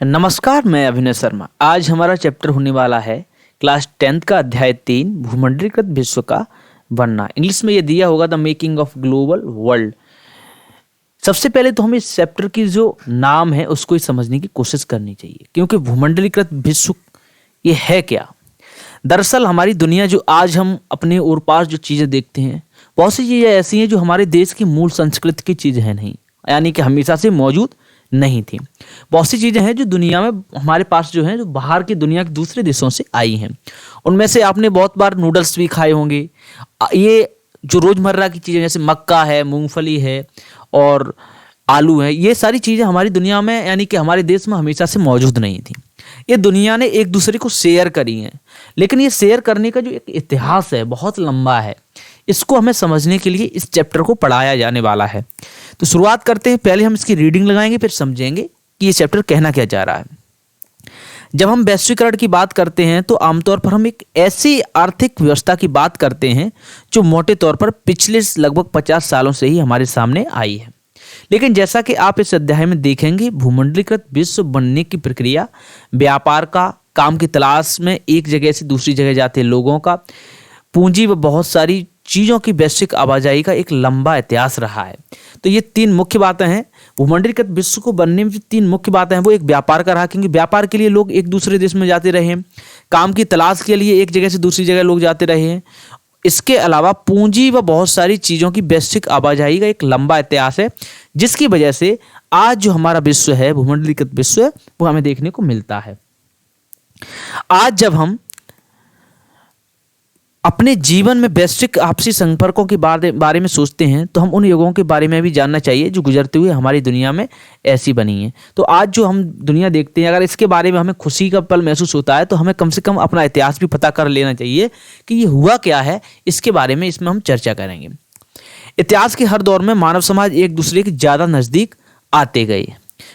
नमस्कार, मैं अभिनय शर्मा। आज हमारा चैप्टर होने वाला है क्लास 10th का अध्याय 3 भूमंडलीकृत विश्व का बनना। इंग्लिश में ये दिया होगा the making of global world. सबसे पहले तो हमें इस चैप्टर की जो नाम है उसको ही समझने की कोशिश करनी चाहिए, क्योंकि भूमंडलीकृत विश्व ये है क्या। दरअसल हमारी दुनिया जो आज हम अपने और पास जो चीज़ें देखते हैं, बहुत सी चीज़ें ऐसी हैं जो हमारे देश की मूल संस्कृति की चीज़ है नहीं, यानी कि हमेशा से मौजूद नहीं थी। बहुत सी चीज़ें हैं जो दुनिया में हमारे पास जो हैं, जो बाहर की दुनिया के दूसरे देशों से आई हैं। उनमें से आपने बहुत बार नूडल्स भी खाए होंगे। ये जो रोज़मर्रा की चीज़ें जैसे मक्का है, मूंगफली है और आलू है, ये सारी चीज़ें हमारी दुनिया में यानी कि हमारे देश में हमेशा से मौजूद नहीं थी। ये दुनिया ने एक दूसरे को शेयर करी हैं, लेकिन ये शेयर करने का जो एक इतिहास है बहुत लंबा है। इसको हमें समझने के लिए इस चैप्टर को पढ़ाया जाने वाला है। तो शुरुआत करते हैं। पहले हम इसकी रीडिंग लगाएंगे, फिर समझेंगे कि ये चैप्टर कहना क्या चाह रहा है। जब हम वैश्वीकरण की बात करते हैं तो आमतौर पर हम एक ऐसी आर्थिक व्यवस्था की बात करते हैं जो मोटे तौर पर पिछले लगभग 50 सालों से ही हमारे सामने आई है। लेकिन जैसा कि आप इस अध्याय में देखेंगे, भूमंडलीकृत विश्व बनने की प्रक्रिया, व्यापार का, काम की तलाश में एक जगह से दूसरी जगह जाते लोगों का, पूंजी व बहुत सारी चीज़ों की वैश्विक आवाजाही का एक लंबा इतिहास रहा है। तो ये तीन मुख्य बातें हैं। भूमंडलीकृत विश्व को बनने में जो तीन मुख्य बातें हैं वो एक व्यापार का रहा, क्योंकि व्यापार के लिए लोग एक दूसरे देश में जाते रहे हैं। काम की तलाश के लिए एक जगह से दूसरी जगह लोग जाते रहे हैं। इसके अलावा पूंजी व बहुत सारी चीज़ों की वैश्विक आवाजाही का एक लंबा इतिहास है, जिसकी वजह से आज जो हमारा विश्व है, भूमंडलीकृत विश्व, वो हमें देखने को मिलता है। आज जब हम अपने जीवन में वैश्विक आपसी संपर्कों के बारे में सोचते हैं तो हम उन युगों के बारे में भी जानना चाहिए जो गुजरते हुए हमारी दुनिया में ऐसी बनी है। तो आज जो हम दुनिया देखते हैं, अगर इसके बारे में हमें खुशी का पल महसूस होता है तो हमें कम से कम अपना इतिहास भी पता कर लेना चाहिए कि ये हुआ क्या है। इसके बारे में इसमें हम चर्चा करेंगे। इतिहास के हर दौर में मानव समाज एक दूसरे के ज़्यादा नज़दीक आते गए।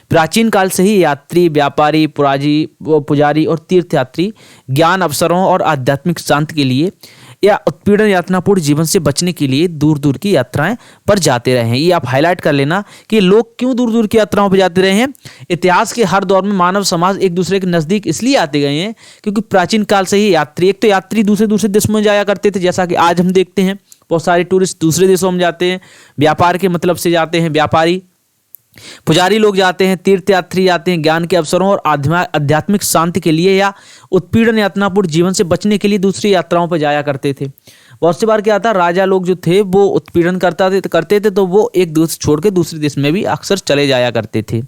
प्राचीन काल से ही यात्री, व्यापारी, पुजारी और तीर्थयात्री ज्ञान, अवसरों और आध्यात्मिक शांति के लिए या उत्पीड़न यातनापूर्ण जीवन से बचने के लिए दूर दूर की यात्राएं पर जाते रहे हैं। ये आप हाईलाइट कर लेना कि लोग क्यों दूर दूर की यात्राओं पर जाते रहे हैं। इतिहास के हर दौर में मानव समाज एक दूसरे के नज़दीक इसलिए आते गए हैं क्योंकि प्राचीन काल से ही एक तो यात्री दूसरे दूसरे देशों में जाया करते थे, जैसा कि आज हम देखते हैं बहुत सारे टूरिस्ट दूसरे देशों में जाते हैं, व्यापार के मतलब से जाते हैं व्यापारी, पुजारी लोग जाते हैं, तीर्थयात्री जाते हैं ज्ञान के अवसरों और आध्यात्मिक शांति के लिए या उत्पीड़न यातनापूर्ण जीवन से बचने के लिए दूसरी यात्राओं पर जाया करते थे। बहुत सी बार क्या था, राजा लोग जो थे वो उत्पीड़न करते थे तो वो एक देश छोड़ के दूसरे देश में भी अक्सर चले जाया करते थे।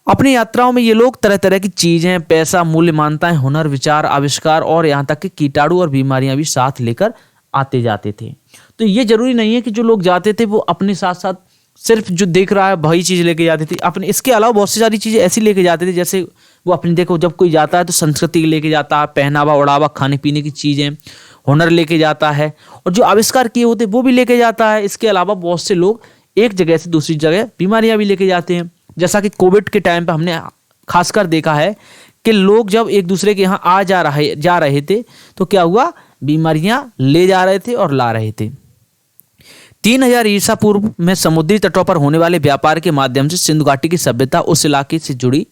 अपनी यात्राओं में ये लोग तरह तरह की चीज़ें, पैसा, मूल्य, मान्यताएं, हुनर, विचार, आविष्कार और यहाँ तक कि कीटाणु और बीमारियां भी साथ लेकर आते जाते थे। तो ये जरूरी नहीं है कि जो लोग जाते थे वो अपने साथ साथ सिर्फ जो देख रहा है वही चीज़ लेके जाते थे अपने, इसके अलावा बहुत सी सारी चीज़ें ऐसी लेके जाते थे जैसे वो अपनी, देखो जब कोई जाता है तो संस्कृति लेके जाता है, पहनावा ओढ़ावा, खाने पीने की चीज़ें, हुनर लेके जाता है और जो आविष्कार किए होते वो भी लेके जाता है। इसके अलावा बहुत से लोग एक जगह से दूसरी जगह बीमारियां भी लेके जाते हैं। जैसा कि कोविड के टाइम पर हमने खासकर देखा है कि लोग जब एक दूसरे के यहाँ जा रहे थे तो क्या हुआ, बीमारियां ले जा रहे थे और ला रहे थे। 3000 ईसा पूर्व में समुद्री तटों पर होने वाले व्यापार के माध्यम से सिंधु घाटी की सभ्यता उस इलाके से जुड़ी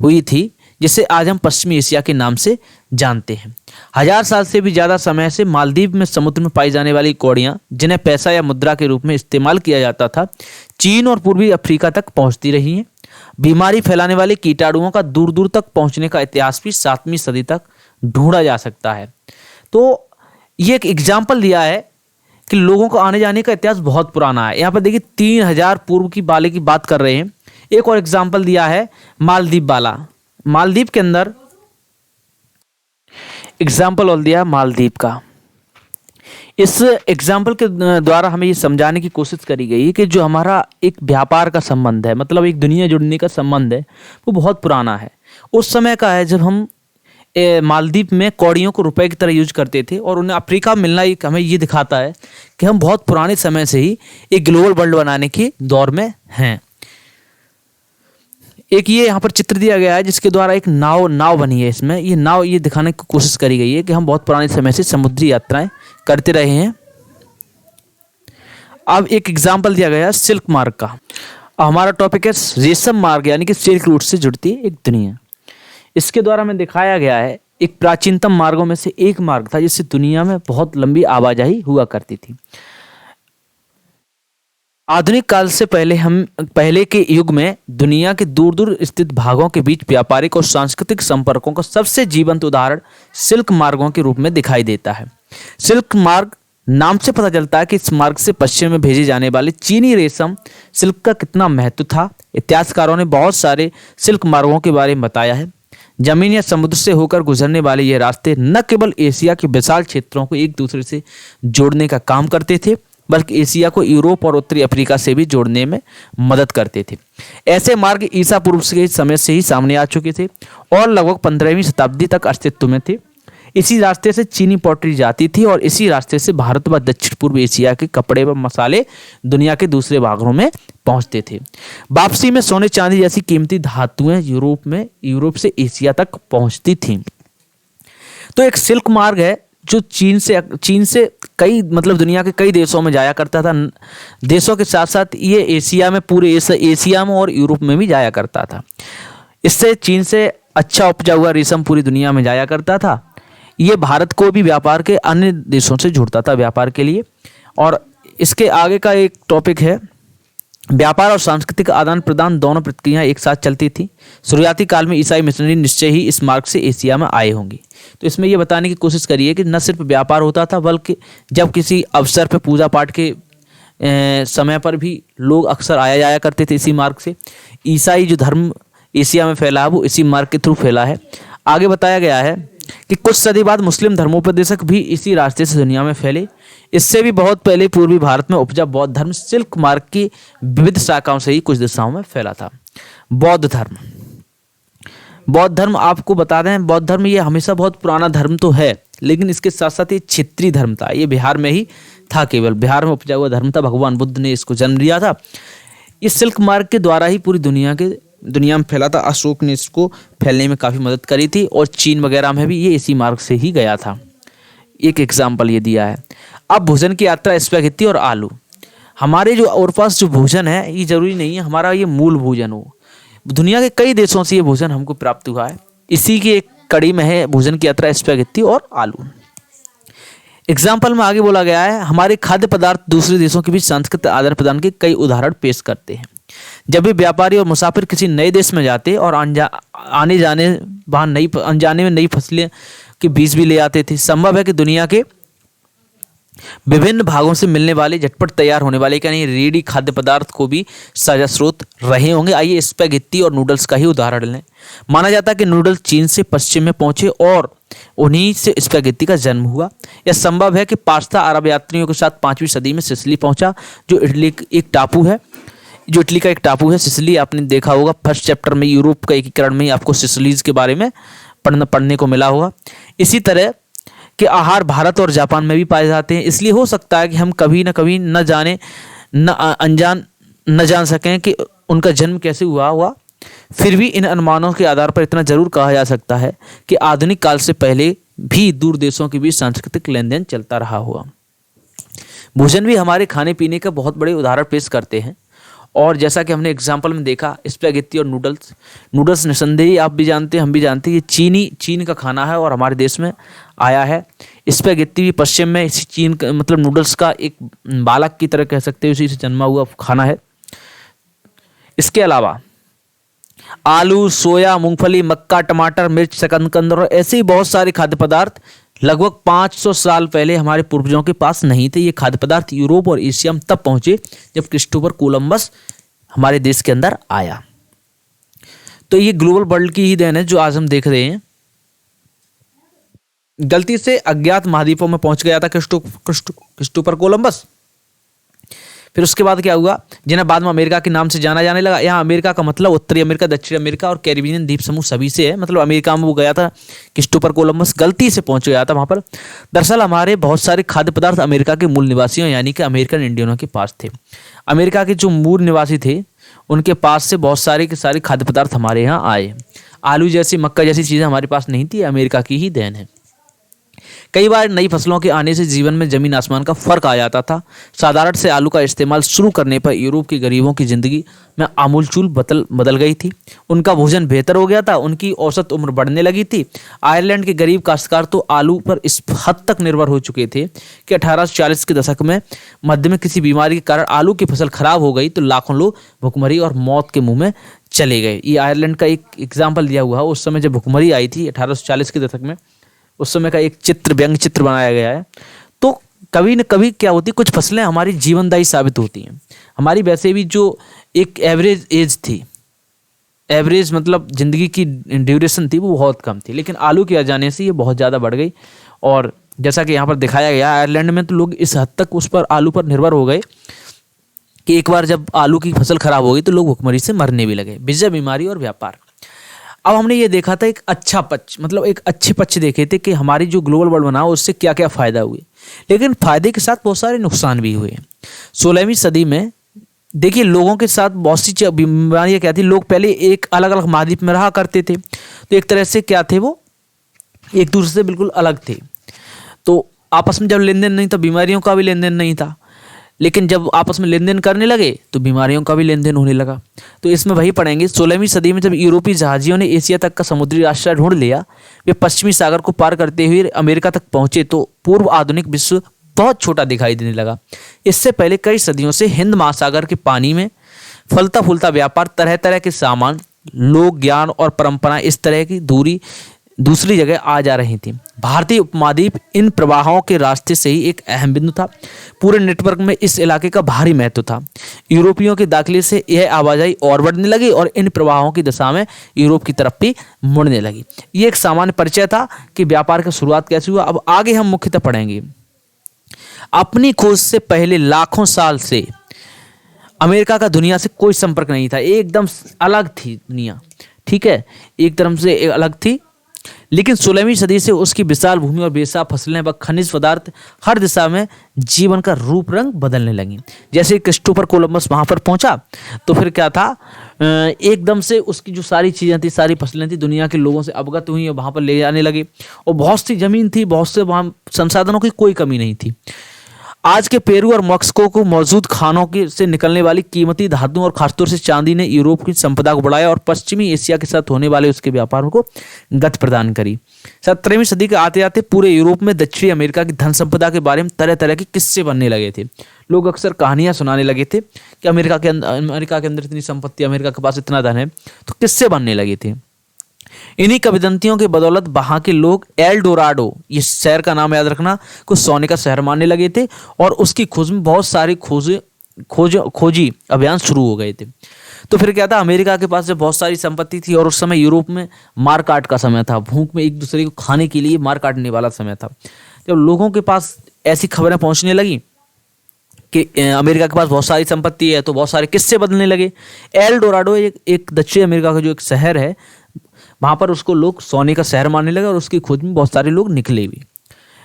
हुई थी जिसे आज हम पश्चिमी एशिया के नाम से जानते हैं। 1000 साल से भी ज़्यादा समय से मालदीव में समुद्र में पाई जाने वाली कौड़ियाँ, जिन्हें पैसा या मुद्रा के रूप में इस्तेमाल किया जाता था, चीन और पूर्वी अफ्रीका तक पहुँचती रही हैं। बीमारी फैलाने वाले कीटाणुओं का दूर दूर तक पहुँचने का इतिहास भी 7वीं सदी तक ढूंढा जा सकता है। तो ये एक एग्जाम्पल दिया है कि लोगों को आने जाने का इतिहास बहुत पुराना है। यहाँ पर देखिए 3000 पूर्व की बाले की बात कर रहे हैं। एक और एग्जाम्पल दिया है मालदीव वाला। मालदीव के अंदर एग्जाम्पल और दिया मालदीव का। इस एग्जाम्पल के द्वारा हमें ये समझाने की कोशिश करी गई कि जो हमारा एक व्यापार का संबंध है, मतलब एक दुनिया जुड़ने का संबंध है, वो बहुत पुराना है। उस समय का है जब हम मालदीव में कौड़ियों को रुपए की तरह यूज करते थे और उन्हें अफ्रीका मिलना एक हमें ये दिखाता है कि हम बहुत पुराने समय से ही एक ग्लोबल वर्ल्ड बनाने के दौर में हैं। एक ये यहाँ पर चित्र दिया गया है जिसके द्वारा एक नाव बनी है। इसमें ये नाव ये दिखाने की कोशिश करी गई है कि हम बहुत पुराने समय से समुद्री यात्राएं करते रहे हैं। अब एक एग्जाम्पल दिया गया है सिल्क मार्ग का। हमारा टॉपिक है रेशम मार्ग यानी कि सिल्क रूट से जुड़ती एक दुनिया। इसके द्वारा हमें दिखाया गया है एक प्राचीनतम मार्गों में से एक मार्ग था जिससे दुनिया में बहुत लंबी आवाजाही हुआ करती थी। आधुनिक काल से पहले के युग में दुनिया के दूर दूर स्थित भागों के बीच व्यापारिक और सांस्कृतिक संपर्कों का सबसे जीवंत उदाहरण सिल्क मार्गों के रूप में दिखाई देता है। सिल्क मार्ग नाम से पता चलता है कि इस मार्ग से पश्चिम में भेजे जाने वाले चीनी रेशम सिल्क का कितना महत्व था। इतिहासकारों ने बहुत सारे सिल्क मार्गों के बारे में बताया है। जमीन या समुद्र से होकर गुजरने वाले ये रास्ते न केवल एशिया के विशाल क्षेत्रों को एक दूसरे से जोड़ने का काम करते थे, बल्कि एशिया को यूरोप और उत्तरी अफ्रीका से भी जोड़ने में मदद करते थे। ऐसे मार्ग ईसा पूर्व के समय से ही सामने आ चुके थे और लगभग 15वीं शताब्दी तक अस्तित्व में थे। इसी रास्ते से चीनी पॉटरी जाती थी और इसी रास्ते से भारत व दक्षिण पूर्व एशिया के कपड़े व मसाले दुनिया के दूसरे भागों में पहुंचते थे। वापसी में सोने चांदी जैसी कीमती धातुएं यूरोप से एशिया तक पहुंचती थीं। तो एक सिल्क मार्ग है जो चीन से कई दुनिया के कई देशों में जाया करता था। देशों के साथ साथ ये एशिया में पूरे एशिया में और यूरोप में भी जाया करता था। इससे चीन से अच्छा उपजा हुआ रेशम पूरी दुनिया में जाया करता था। ये भारत को भी व्यापार के अन्य देशों से जुड़ता था व्यापार के लिए। और इसके आगे का एक टॉपिक है व्यापार और सांस्कृतिक आदान प्रदान दोनों प्रक्रियाएं एक साथ चलती थी। शुरुआती काल में ईसाई मिशनरी निश्चय ही इस मार्ग से एशिया में आए होंगे। तो इसमें यह बताने की कोशिश करिए कि न सिर्फ व्यापार होता था बल्कि जब किसी अवसर पर पूजा पाठ के समय पर भी लोग अक्सर आया जाया करते थे इसी मार्ग से। ईसाई जो धर्म एशिया में फैला है वो इसी मार्ग के थ्रू फैला है। आगे बताया गया है कि कुछ सदी बाद मुस्लिम धर्मोपदेशक भी इसी रास्ते से दुनिया में फैले। इससे भी बहुत पहले पूर्वी भारत में उपजा बौद्ध धर्म सिल्क मार्ग की विविध शाखाओं से ही कुछ दिशाओं में फैला था। बौद्ध धर्म आपको बता दें, बौद्ध धर्म ये हमेशा बहुत पुराना धर्म तो है, लेकिन इसके साथ साथ ये क्षेत्रीय धर्म था। ये बिहार में ही था, केवल बिहार में उपजा हुआ धर्म था। भगवान बुद्ध ने इसको जन्म दिया था। इस सिल्क मार्ग के द्वारा ही पूरी दुनिया में फैला था। अशोक ने इसको फैलने में काफ़ी मदद करी थी और चीन वगैरह में भी ये इसी मार्ग से ही गया था। एक एग्जाम्पल ये दिया है। अब भोजन की यात्रा स्पैगेटी और आलू। हमारे जो और पास जो भोजन है ये जरूरी नहीं है हमारा ये मूल भोजन हो। दुनिया के कई देशों से ये भोजन हमको प्राप्त हुआ है। इसी की एक कड़ी में है भोजन की यात्रा स्पैगेटी और आलू। एग्जाम्पल में आगे बोला गया है हमारे खाद्य पदार्थ दूसरे देशों के बीच सांस्कृतिक आदान प्रदान के कई उदाहरण पेश करते हैं। जब भी व्यापारी और मुसाफिर किसी नए देश में जाते और अनजाने में नई फसलें के बीज भी ले आते थे। संभव है कि दुनिया के विभिन्न भागों से मिलने वाले झटपट तैयार होने वाले यानी रेडी खाद्य पदार्थ को भी साझा स्रोत रहे होंगे। आइए स्पैगेटी और नूडल्स का ही उदाहरण लें। माना जाता है कि नूडल्स चीन से पश्चिम में पहुंचे और उन्हीं से स्पैगेटी का जन्म हुआ। यह संभव है कि पास्ता अरब यात्रियों के साथ 5वीं सदी में सिसिली पहुंचा, जो इटली का एक टापू है सिसिली। आपने देखा होगा फर्स्ट चैप्टर में यूरोप का एकीकरण में ही आपको सिसिलीज के बारे में पढ़ने को मिला होगा। इसी तरह के आहार भारत और जापान में भी पाए जाते हैं। इसलिए हो सकता है कि हम कभी न कभी न जान सकें कि उनका जन्म कैसे हुआ। फिर भी इन अनुमानों के आधार पर इतना जरूर कहा जा सकता है कि आधुनिक काल से पहले भी दूर देशों के बीच सांस्कृतिक लेन देन चलता रहा हुआ। भोजन भी हमारे खाने पीने का बहुत बड़े उदाहरण पेश करते हैं। और जैसा कि हमने एग्जाम्पल में देखा स्पैगेटी और नूडल्स निसंदेही आप भी जानते हैं हम भी जानते हैं ये चीन का खाना है और हमारे देश में आया है। स्पैगेटी भी पश्चिम में इसी चीन का नूडल्स का एक बालक की तरह कह सकते हैं, उसी से जन्मा हुआ खाना है। इसके अलावा आलू, सोया, मूंगफली, मक्का, टमाटर, मिर्च, शकरकंद और ऐसे ही बहुत सारे खाद्य पदार्थ लगभग 500 साल पहले हमारे पूर्वजों के पास नहीं थे। ये खाद्य पदार्थ यूरोप और एशिया में तब पहुंचे जब क्रिस्टोफर कोलंबस हमारे देश के अंदर आया। तो ये ग्लोबल वर्ल्ड की ही देन है जो आज हम देख रहे हैं। गलती से अज्ञात महाद्वीपों में पहुंच गया था क्रिस्टोफर कोलंबस। फिर उसके बाद क्या हुआ, जिन्हें बाद में अमेरिका के नाम से जाना जाने लगा। यहाँ अमेरिका का मतलब उत्तरी अमेरिका, दक्षिण अमेरिका और कैरिबियन द्वीप समूह सभी से है। अमेरिका में वो गया था क्रिस्टोफर कोलंबस, गलती से पहुंच गया था वहाँ पर। दरअसल हमारे बहुत सारे खाद्य पदार्थ अमेरिका के मूल निवासियों यानी कि अमेरिकन इंडियनों के पास थे। अमेरिका के जो मूल निवासी थे उनके पास से बहुत सारे के सारे खाद्य पदार्थ हमारे यहाँ आए। आलू जैसी, मक्का जैसी चीज़ें हमारे पास नहीं थी, अमेरिका की ही देन है। कई बार नई फसलों के आने से जीवन में जमीन आसमान का फर्क आ जाता था। साधारण से आलू का इस्तेमाल शुरू करने पर यूरोप के गरीबों की जिंदगी में आमूलचूल बदल गई थी। उनका भोजन बेहतर हो गया था, उनकी औसत उम्र बढ़ने लगी थी। आयरलैंड के गरीब काश्तकार तो आलू पर इस हद तक निर्भर हो चुके थे कि 1840 के दशक में मध्य में किसी बीमारी के कारण आलू की फसल खराब हो गई तो लाखों लोग भुखमरी और मौत के मुंह में चले गए। ये आयरलैंड का एक एग्जाम्पल दिया हुआ है। उस समय जब भुखमरी आई थी 1840 के दशक में, उस समय का एक चित्र, व्यंग चित्र बनाया गया है। तो कभी न कभी क्या होती, कुछ फसलें हमारी जीवनदायी साबित होती हैं। हमारी वैसे भी जो एक एवरेज एज थी, एवरेज मतलब जिंदगी की ड्यूरेशन थी, वो बहुत कम थी, लेकिन आलू के आ जाने से ये बहुत ज़्यादा बढ़ गई। और जैसा कि यहाँ पर दिखाया गया, आयरलैंड में तो लोग इस हद तक उस पर आलू पर निर्भर हो गए कि एक बार जब आलू की फसल खराब हो गई तो लोग भुखमरी से मरने भी लगे। विजय, बीमारी और व्यापार। अब हमने ये देखा था एक अच्छा पक्ष, मतलब एक अच्छे पक्ष देखे थे कि हमारी जो ग्लोबल वर्ल्ड बना उससे क्या क्या फ़ायदा हुए, लेकिन फ़ायदे के साथ बहुत सारे नुकसान भी हुए। 16वीं सदी में देखिए लोगों के साथ बहुत सी बीमारियाँ क्या थी। लोग पहले एक अलग अलग महाद्वीप में रहा करते थे, तो एक तरह से क्या थे, वो एक दूसरे से बिल्कुल अलग थे। तो आपस में जब लेन देन नहीं था, बीमारियों का भी लेन देन नहीं था। लेकिन जब आपस में लेन देन करने लगे तो बीमारियों का भी लेन देन होने लगा। तो इसमें वही पढ़ेंगे, 16वीं सदी में जब यूरोपीय जहाजियों ने एशिया तक का समुद्री रास्ता ढूंढ लिया, वे पश्चिमी सागर को पार करते हुए अमेरिका तक पहुंचे, तो पूर्व आधुनिक विश्व बहुत छोटा दिखाई देने लगा। इससे पहले कई सदियों से हिंद महासागर के पानी में फलता फूलता व्यापार, तरह तरह के सामान, लोक ज्ञान और परंपरा इस तरह की दूसरी जगह आ जा रही थी। भारतीय उपमहाद्वीप इन प्रवाहों के रास्ते से ही एक अहम बिंदु था। पूरे नेटवर्क में इस इलाके का भारी महत्व था। यूरोपियों के दाखिले से यह आवाजाही और बढ़ने लगी और इन प्रवाहों की दिशा में यूरोप की तरफ भी मुड़ने लगी। ये एक सामान्य परिचय था कि व्यापार की शुरुआत कैसे हुआ। अब आगे हम मुख्यतः पढ़ेंगे। अपनी खोज से पहले लाखों साल से अमेरिका का दुनिया से कोई संपर्क नहीं था, एकदम अलग थी दुनिया, ठीक है, एक तरफ से अलग थी। लेकिन 16वीं सदी से उसकी विशाल भूमि और बेसाब फसलें व खनिज पदार्थ हर दिशा में जीवन का रूप रंग बदलने लगी। जैसे क्रिस्टोफर कोलंबस वहाँ पर पहुँचा तो फिर क्या था, एकदम से उसकी जो सारी चीज़ें थी, सारी फसलें थी, दुनिया के लोगों से अवगत हुई और वहाँ पर ले जाने लगे। और बहुत सी ज़मीन थी, बहुत से वहाँ संसाधनों की कोई कमी नहीं थी। आज के पेरू और मैक्सिको को मौजूद खानों की से निकलने वाली कीमती धातुओं और खासतौर से चांदी ने यूरोप की संपदा को बढ़ाया और पश्चिमी एशिया के साथ होने वाले उसके व्यापार को गति प्रदान करी। 17वीं सदी के आते आते पूरे यूरोप में दक्षिणी अमेरिका की धन संपदा के बारे में तरह तरह के किस्से बनने लगे थे। लोग अक्सर कहानियां सुनाने लगे थे कि अमेरिका के अंदर इतनी संपत्ति, अमेरिका के पास इतना धन है, तो किस्से बनने लगे थे। इन्हीं किंवदंतियों के बदौलत वहां के लोग एल डोराडो, ये शहर का नाम याद रखना, को सोने का शहर मानने लगे थे और उसकी खोज में बहुत सारी खोजी अभियान शुरू हो गए थे। तो फिर क्या था, अमेरिका के पास जब बहुत सारी संपत्ति थी और उस समय यूरोप में मार काट का समय था, भूख में एक दूसरे को खाने के लिए मार काटने वाला समय था। जब लोगों के पास ऐसी खबरें पहुंचने लगी कि अमेरिका के पास बहुत सारी संपत्ति है, तो बहुत सारे किस्से बदलने लगे। एल डोराडो एक दक्षिण अमेरिका का जो एक शहर है, वहाँ पर उसको लोग सोने का शहर मानने लगे और उसकी खोज में बहुत सारे लोग निकले भी।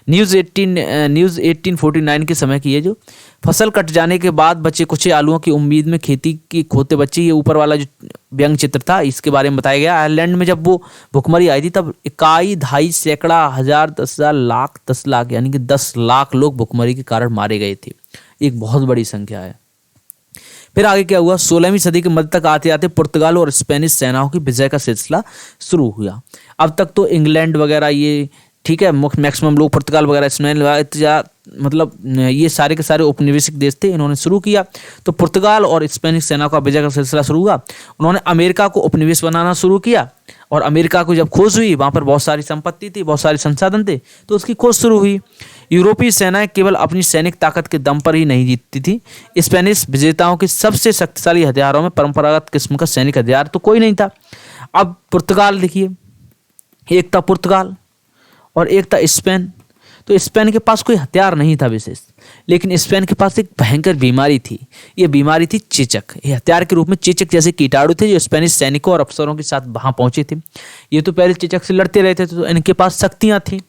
न्यूज़ 1849 के समय की है, जो फसल कट जाने के बाद बचे कुछ आलूओं की उम्मीद में खेती की खोते बच्चे, ये ऊपर वाला जो व्यंग चित्र था इसके बारे में बताया गया। आयरलैंड में जब वो भुखमरी आई थी तब 1 2 सैकड़ा, 1000, 10,000, लाख, 10 लाख यानी कि 10 लाख लोग भुखमरी के कारण मारे गए थे। एक बहुत बड़ी संख्या है। फिर आगे क्या हुआ, 16वीं सदी के मध्य तक आते आते पुर्तगाल और स्पेनिश सेनाओं की विजय का सिलसिला शुरू हुआ। अब तक तो इंग्लैंड वगैरह ये ठीक है, मैक्सिमम लोग पुर्तगाल वगैरह, स्पेन मतलब ये सारे के सारे औपनिवेशिक देश थे, इन्होंने शुरू किया। तो पुर्तगाल और स्पेनिश सेनाओं का विजय का सिलसिला शुरू हुआ। उन्होंने अमेरिका को उपनिवेश बनाना शुरू किया और अमेरिका को जब खोज हुई, वहाँ पर बहुत सारी संपत्ति थी, बहुत सारे संसाधन थे, तो उसकी खोज शुरू हुई। यूरोपीय सेनाएं केवल अपनी सैनिक ताकत के दम पर ही नहीं जीतती थी। स्पेनिश विजेताओं के सबसे शक्तिशाली हथियारों में परंपरागत किस्म का सैनिक हथियार तो कोई नहीं था। अब पुर्तगाल देखिए, एक था पुर्तगाल और एक था स्पेन। तो स्पेन के पास कोई हथियार नहीं था विशेष, लेकिन स्पेन के पास एक भयंकर बीमारी थी। ये बीमारी थी चेचक। ये हथियार के रूप में चेचक जैसे कीटाणु थे जो स्पेनिश सैनिकों और अफसरों के साथ वहां पहुंचे थे। ये तो पहले चेचक से लड़ते रहते थे, तो इनके पास शक्तियां थी,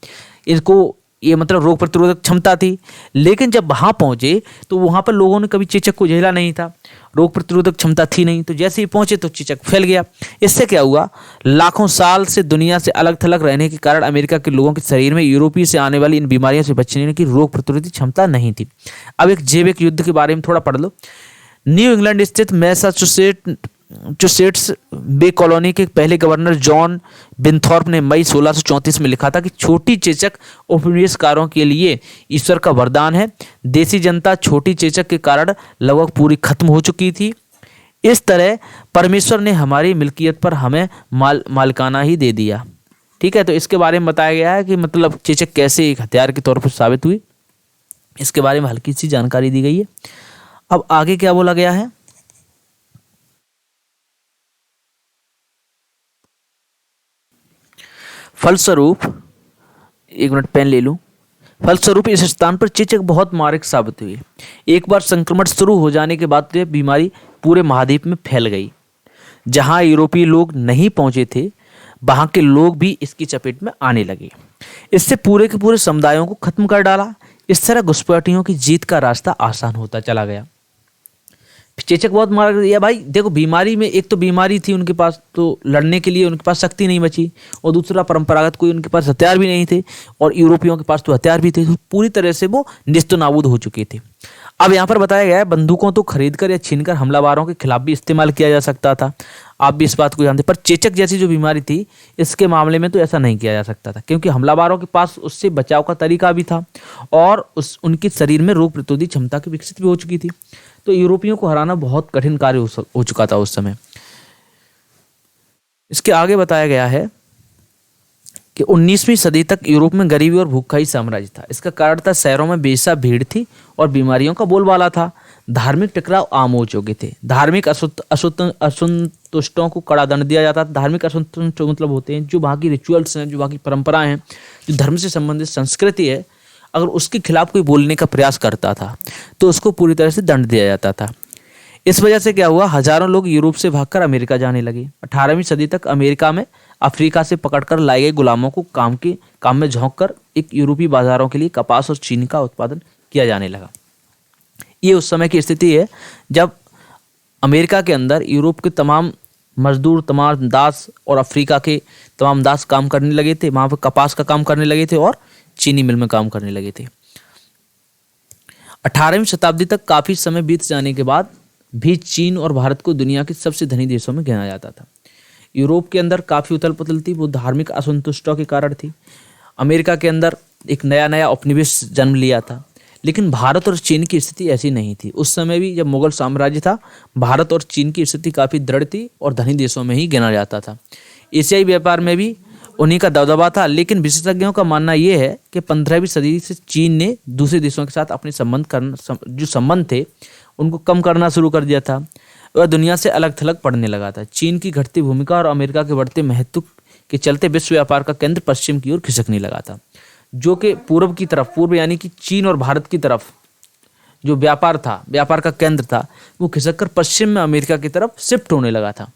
इनको ये मतलब रोग प्रतिरोधक क्षमता थी। लेकिन जब वहां पहुंचे तो वहां पर लोगों ने कभी चेचक को झेला नहीं था। रोग प्रतिरोधक क्षमता थी नहीं, तो जैसे ही पहुंचे तो चेचक फैल गया। इससे क्या हुआ, लाखों साल से दुनिया से अलग थलग रहने के कारण अमेरिका के लोगों के शरीर में यूरोपीय से आने वाली इन बीमारियों से बचने की रोग प्रतिरोधी क्षमता नहीं थी। अब एक जैविक युद्ध के बारे में थोड़ा पढ़ लो। न्यू इंग्लैंड स्थित मैसाचुसेट्स बे कॉलोनी के पहले गवर्नर जॉन बिनथॉर्प ने मई 1634 में लिखा था कि छोटी चेचक उपनिवेशकारों के लिए ईश्वर का वरदान है। देसी जनता छोटी चेचक के कारण लगभग पूरी खत्म हो चुकी थी। इस तरह परमेश्वर ने हमारी मिल्कियत पर हमें मालिकाना ही दे दिया। ठीक है, तो इसके बारे में बताया गया है कि मतलब चेचक कैसे एक हथियार के तौर पर साबित हुई, इसके बारे में हल्की सी जानकारी दी गई है। अब आगे क्या बोला गया है, फलस्वरूप, एक मिनट पेन ले लूं। फलस्वरूप इस स्थान पर चेचक बहुत मारक साबित हुई। एक बार संक्रमण शुरू हो जाने के बाद यह बीमारी पूरे महाद्वीप में फैल गई। जहां यूरोपीय लोग नहीं पहुंचे थे वहां के लोग भी इसकी चपेट में आने लगे। इससे पूरे के पूरे समुदायों को खत्म कर डाला। इस तरह घुसपैठियों की जीत का रास्ता आसान होता चला गया। चेचक बहुत मार दिया भाई। देखो, बीमारी में एक तो बीमारी थी उनके पास, तो लड़ने के लिए उनके पास शक्ति नहीं बची, और दूसरा परंपरागत कोई उनके पास हथियार भी नहीं थे, और यूरोपियों के पास तो हथियार भी थे, तो पूरी तरह से वो निस्तो नाबूद हो चुके थे। अब यहाँ पर बताया गया है बंदूकों तो खरीदकर या छीनकर हमलावरों के खिलाफ भी इस्तेमाल किया जा सकता था। आप भी इस बात को जानते, पर चेचक जैसी जो बीमारी थी इसके मामले में तो ऐसा नहीं किया जा सकता था, क्योंकि हमलावरों के पास उससे बचाव का तरीका भी था, और उनके शरीर में रोग प्रतिरोधी क्षमता की विकसित भी हो चुकी थी। तो यूरोपियों को हराना बहुत कठिन कार्य हो चुका था उस समय। इसके आगे बताया गया है कि 19वीं सदी तक यूरोप में गरीबी और भूख का ही साम्राज्य था। इसका कारण था शहरों में बेसा भीड़ थी और बीमारियों का बोलबाला था। धार्मिक टकराव आम हो चुके थे। धार्मिक असंतुष्टों को कड़ा दंड दिया जाता था। धार्मिक असंतुष्ट मतलब होते हैं जो वहाँ की रिचुअल्स हैं, जो वहाँ की परंपराएं हैं, जो धर्म से संबंधित संस्कृति है, अगर उसके खिलाफ कोई बोलने का प्रयास करता था तो उसको पूरी तरह से दंड दिया जाता था। इस वजह से क्या हुआ, हजारों लोग यूरोप से भागकर अमेरिका जाने लगे। 18वीं सदी तक अमेरिका में अफ्रीका से पकड़कर लाए गए गुलामों को काम में झोंककर एक यूरोपीय बाजारों के लिए कपास और चीनी का उत्पादन किया जाने लगा। ये उस समय की स्थिति है जब अमेरिका के अंदर यूरोप के तमाम मजदूर, तमाम दास और अफ्रीका के तमाम दास काम करने लगे थे। वहाँ पर कपास का काम करने लगे थे और चीनी मिल में काम करने लगे थे। 18वीं शताब्दी तक काफी समय बीत जाने के बाद भी चीन और भारत को दुनिया के सबसे धनी देशों में गिना जाता था। यूरोप के अंदर काफी उथल पुथल थी, वो धार्मिक असंतुष्टों के कारण थी। अमेरिका के अंदर एक नया नया उपनिवेश जन्म लिया था, लेकिन भारत और चीन की स्थिति ऐसी नहीं थी। उस समय भी जब मुगल साम्राज्य था, भारत और चीन की स्थिति काफी दृढ़ थी और धनी देशों में ही गिना जाता था। एशियाई व्यापार में भी उन्हीं का दबदबा था, लेकिन विशेषज्ञों का मानना यह है कि 15वीं सदी से चीन ने दूसरे देशों के साथ अपने जो संबंध थे उनको कम करना शुरू कर दिया था। वह दुनिया से अलग थलग पड़ने लगा था। चीन की घटती भूमिका और अमेरिका के बढ़ते महत्व के चलते विश्व व्यापार का केंद्र पश्चिम की ओर खिसकने लगा था, जो कि पूर्व यानी कि चीन और भारत की तरफ जो व्यापार था, व्यापार का केंद्र था, वो खिसककर पश्चिम में अमेरिका की तरफ शिफ्ट होने लगा था।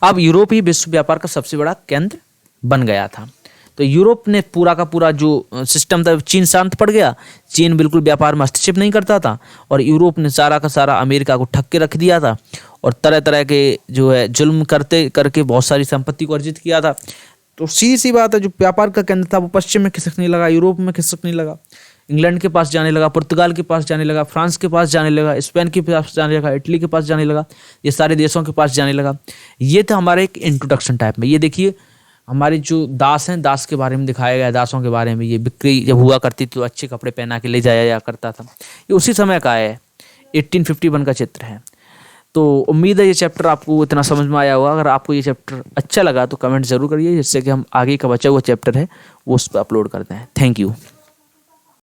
अब यूरोप ही विश्व व्यापार का सबसे बड़ा केंद्र बन गया था। तो यूरोप ने पूरा का पूरा जो सिस्टम था, चीन शांत पड़ गया। चीन बिल्कुल व्यापार में हस्तक्षेप नहीं करता था, और यूरोप ने सारा का सारा अमेरिका को ठग के रख दिया था, और तरह तरह के जो है जुल्म करके बहुत सारी संपत्ति को अर्जित किया था। तो सीधी सी बात है, जो व्यापार का केंद्र था वो पश्चिम में खिसकने लगा, यूरोप में खिसकने लगा, इंग्लैंड के पास जाने लगा, पुर्तगाल के पास जाने लगा, फ्रांस के पास जाने लगा, स्पेन के पास जाने लगा, इटली के पास जाने लगा, ये सारे देशों के पास जाने लगा। ये था हमारा एक इंट्रोडक्शन टाइप में। ये देखिए हमारे जो दास हैं, दास के बारे में दिखाया गया, दासों के बारे में। ये बिक्री जब हुआ करती तो अच्छे कपड़े पहना के ले जाया जा करता था। ये उसी समय का है, 1851 का चित्र है। तो उम्मीद है ये चैप्टर आपको इतना समझ में आया होगा। अगर आपको ये चैप्टर अच्छा लगा तो कमेंट जरूर करिए, जिससे कि हम आगे का बचा हुआ चैप्टर है वो उस पर अपलोड करते हैं। Thank you.